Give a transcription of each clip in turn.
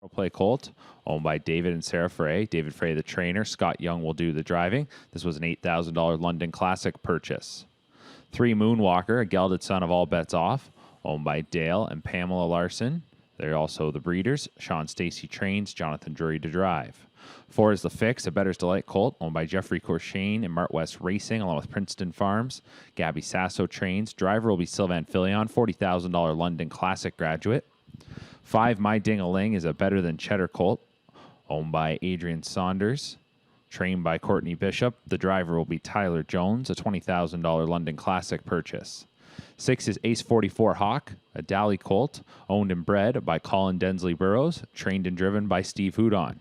Play Colt, owned by David and Sarah Frey. David Frey, the trainer. Scott Young will do the driving. This was an $8,000 London Classic purchase. 3 Moonwalker, a gelded son of All Bets Off, owned by Dale and Pamela Larson. They're also the breeders. Sean Stacy trains, Jonathan Drury to drive. 4 is the Fix, a Better's Delight Colt, owned by Jeffrey Corshane and Mart West Racing, along with Princeton Farms. Gabby Sasso trains. Driver will be Sylvan Filion, $40,000 London Classic graduate. 5 My Ding-a-Ling is a Better Than Cheddar Colt, owned by Adrian Saunders, trained by Courtney Bishop. The driver will be Tyler Jones, a $20,000 London Classic purchase. 6 is Ace 44 Hawk, a Dally Colt, owned and bred by Colin Densley Burrows, trained and driven by Steve Houdon.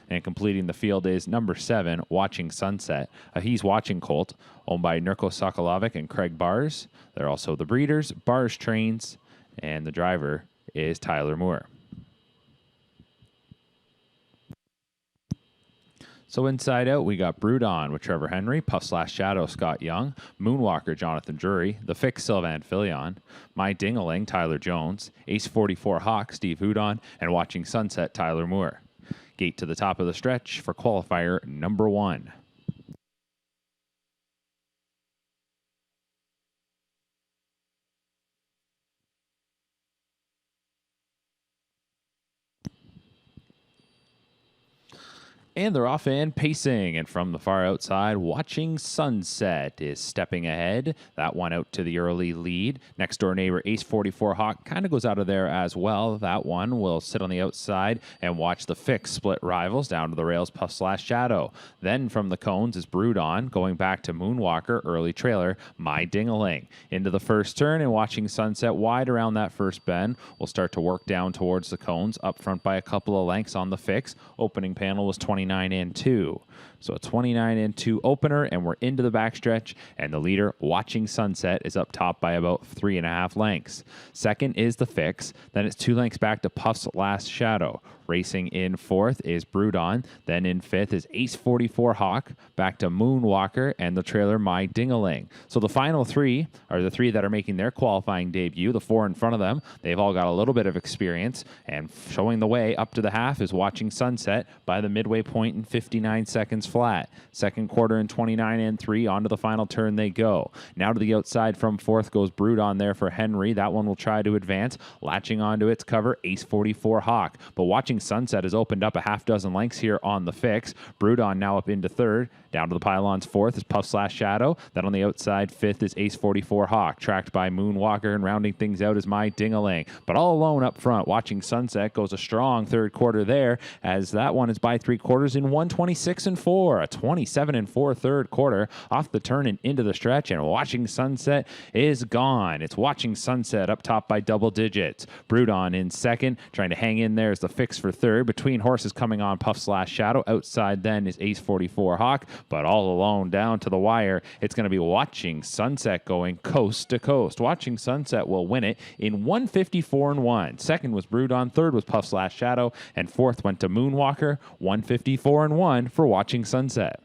And completing the field is number 7, Watching Sunset, a He's Watching Colt, owned by Nurko Sokolovic and Craig Bars. They're also the breeders. Bars trains, and the driver is Tyler Moore. So inside out, we got Brood On with Trevor Henry, Puff/Shadow Scott Young, Moonwalker Jonathan Drury, The Fix Sylvan Filion, My Ding-a-Ling Tyler Jones, Ace 44 Hawk Steve Houdon, and Watching Sunset Tyler Moore. Gate to the top of the stretch for qualifier number 1. And they're off and pacing. And from the far outside, Watching Sunset is stepping ahead. That one out to the early lead. Next door neighbor, Ace 44 Hawk, kind of goes out of there as well. That one will sit on the outside and watch the Fix split rivals down to the rails, Puff/Shadow. Then from the cones is Brood On, going back to Moonwalker, early trailer, My Ding-a-Ling. Into the first turn and Watching Sunset wide around that first bend. We'll start to work down towards the cones, up front by a couple of lengths on the Fix. Opening panel was 29 and 2. So a 29 and 2 opener, and we're into the backstretch, and the leader, Watching Sunset, is up top by about 3.5 lengths. Second is the Fix. Then it's 2 lengths back to Puff's Last Shadow. Racing in fourth is Brood On. Then in fifth is Ace 44 Hawk, back to Moonwalker, and the trailer My Ding-a-Ling. So the final 3 are the 3 that are making their qualifying debut. The 4 in front of them, they've all got a little bit of experience, and showing the way up to the half is Watching Sunset by the midway point in 59 seconds flat. Second quarter in 29 and 3, on to the final turn they go. Now to the outside from fourth goes Brood On there for Henry. That one will try to advance, latching onto its cover, Ace 44 Hawk. But Watching Sunset has opened up a half dozen lengths here on the Fix. Brood On now up into third. Down to the pylons fourth is Puff/Shadow. Then on the outside fifth is Ace 44 Hawk, tracked by Moonwalker, and rounding things out is My Ding-a-Ling. But all alone up front, Watching Sunset goes a strong third quarter there, as that one is by 3 quarters in 1:26 and 4. A 27 and 4 third quarter off the turn and into the stretch, and Watching Sunset is gone. It's Watching Sunset up top by double digits. Brood On in second, trying to hang in there is the Fix for third. Between horses coming on Puff/Shadow. Outside then is Ace 44 Hawk, but all alone down to the wire, it's going to be Watching Sunset going coast to coast. Watching Sunset will win it in 1:54 and 1. Second was Brood On, third was Puff/Shadow, and fourth went to Moonwalker. 1:54 and 1 for Watching Sunset.